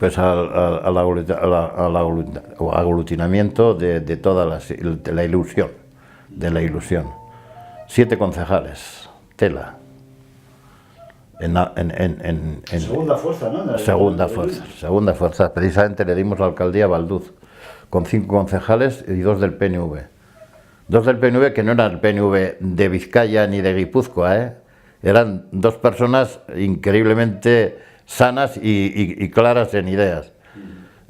Pues al aglutinamiento de toda la ilusión, de la ilusión. 7 concejales, tela. Segunda fuerza, ¿no? Segunda fuerza. Precisamente le dimos la alcaldía a Valduz, con 5 concejales y 2 del PNV. 2 del PNV que no eran el PNV de Vizcaya ni de Guipúzcoa, ¿eh? Eran 2 personas increíblemente sanas y claras en ideas,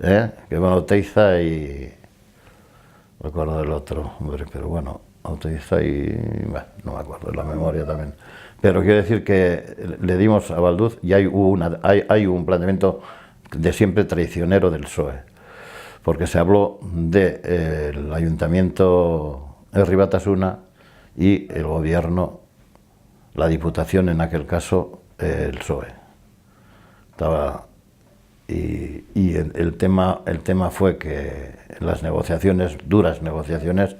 ¿eh? Que bueno, Oteiza y... no recuerdo del otro, hombre, pero bueno, Oteiza y... bueno, no me acuerdo, la memoria también. Pero quiero decir que le dimos a Valduz y hay un planteamiento de siempre traicionero del PSOE, porque se habló del ayuntamiento de Ribatasuna y el gobierno, la diputación en aquel caso, el PSOE. Y el tema fue que en las negociaciones, duras negociaciones,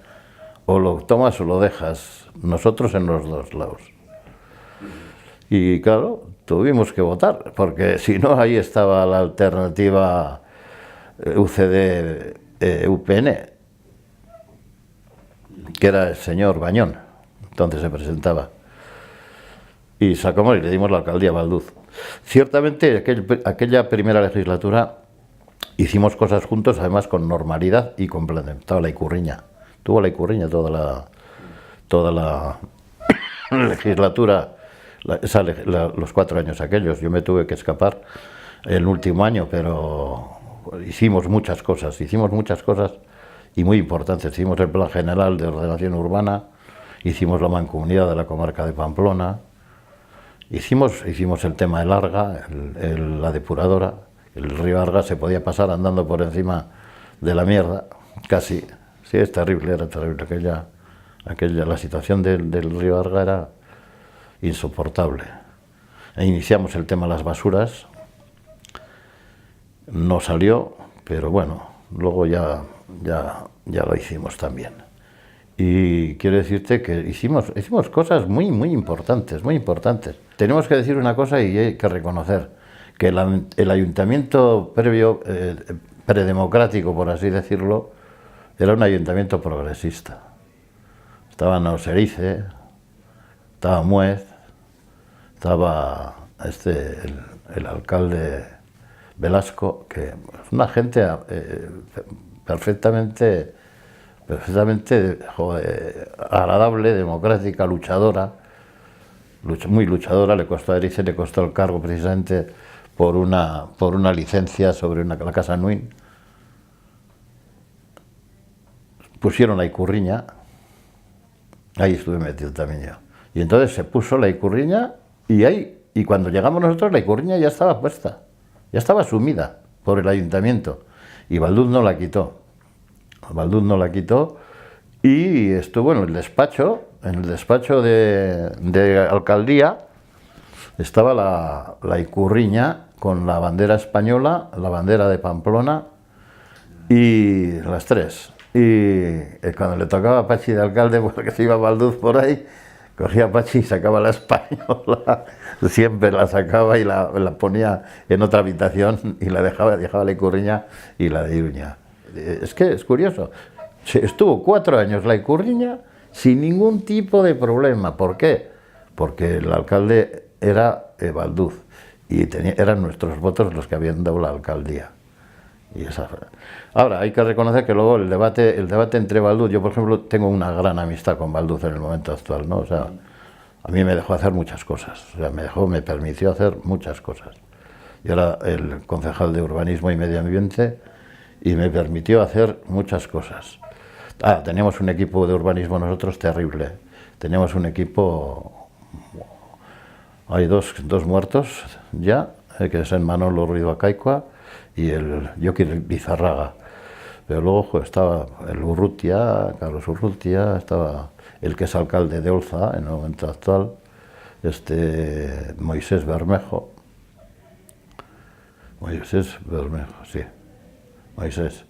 o lo tomas o lo dejas, nosotros en los 2 lados. Y claro, tuvimos que votar, porque si no, ahí estaba la alternativa UCD-UPN, que era el señor Bañón, entonces se presentaba. Y sacamos y le dimos la alcaldía a Valduz. Ciertamente, aquella primera legislatura hicimos cosas juntos, además con normalidad y complementaba la Ikurriña. Tuvo la Ikurriña toda la legislatura. Los 4 años aquellos, yo me tuve que escapar el último año, pero hicimos muchas cosas y muy importantes. Hicimos el Plan General de Ordenación Urbana, hicimos la Mancomunidad de la comarca de Pamplona, hicimos el tema del Arga, la depuradora. El río Arga se podía pasar andando por encima de la mierda, casi. Sí, es terrible, era terrible la situación del río Arga era insoportable. E iniciamos el tema de las basuras, no salió, pero bueno, luego ya lo hicimos también. Y quiero decirte que hicimos cosas muy importantes, muy importantes. Tenemos que decir una cosa y hay que reconocer que el ayuntamiento predemocrático, por así decirlo, era un ayuntamiento progresista. Estaba Nauserice, estaba Muez, estaba el alcalde Velasco, que es una gente perfectamente agradable, democrática, luchadora, muy luchadora. Le costó a Erice, le costó el cargo precisamente por una licencia sobre la Casa Nuin. Pusieron la Ikurriña, ahí estuve metido también yo. Y entonces se puso la Ikurriña y cuando llegamos nosotros la Ikurriña ya estaba puesta, ya estaba asumida por el ayuntamiento y Valduz no la quitó. Y estuvo en el despacho de alcaldía, estaba la Ikurriña con la bandera española, la bandera de Pamplona y las 3. Y cuando le tocaba a Pachi de alcalde, porque se iba Valduz por ahí, cogía a Pachi y sacaba la española, siempre la sacaba y la ponía en otra habitación y la dejaba la Ikurriña y la de Iruña. Es que es curioso, estuvo 4 años la Ikurriña sin ningún tipo de problema. ¿Por qué? Porque el alcalde era Valduz y eran nuestros votos los que habían dado la alcaldía. Ahora, hay que reconocer que luego el debate entre Valduz, yo por ejemplo tengo una gran amistad con Valduz en el momento actual, ¿no? O sea, a mí me dejó hacer muchas cosas, o sea, me permitió hacer muchas cosas. Yo era el concejal de Urbanismo y Medio Ambiente y me permitió hacer muchas cosas. Teníamos un equipo de urbanismo nosotros terrible, teníamos un equipo, hay dos muertos ya, que es el Manolo Ruido Acaicua y el Joaquín Bizarraga, pero luego estaba el Urrutia, Carlos Urrutia, estaba el que es alcalde de Olza en el momento actual, Moisés Bermejo, sí, Moisés.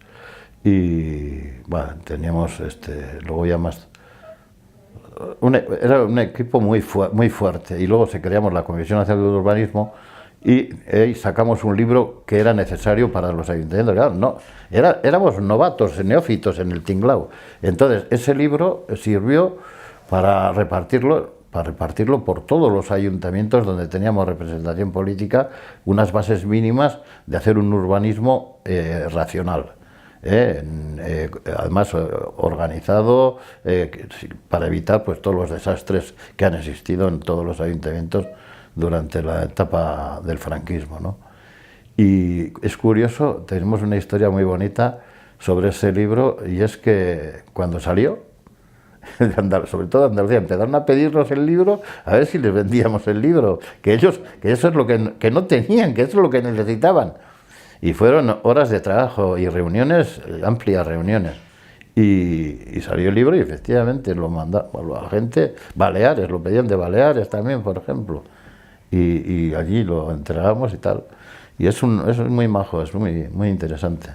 Y bueno, teníamos luego ya más, era un equipo muy fuerte, y luego se creamos la Comisión Nacional de Urbanismo y sacamos un libro que era necesario para los ayuntamientos. Claro, no, éramos novatos, neófitos en el tinglao. Entonces, ese libro sirvió para repartirlo por todos los ayuntamientos donde teníamos representación política, unas bases mínimas de hacer un urbanismo racional. Además organizado para evitar pues todos los desastres que han existido en todos los ayuntamientos durante la etapa del franquismo, ¿no? Y es curioso, tenemos una historia muy bonita sobre ese libro, y es que cuando salió, sobre todo Andalucía, empezaron a pedirnos el libro a ver si les vendíamos el libro, que eso es lo que no tenían, que eso es lo que necesitaban. Y fueron horas de trabajo y reuniones, amplias reuniones. Y salió el libro y efectivamente lo mandaban a la gente. Baleares, lo pedían de Baleares también, por ejemplo. Y allí lo entregamos y tal. Y es muy majo, es muy interesante.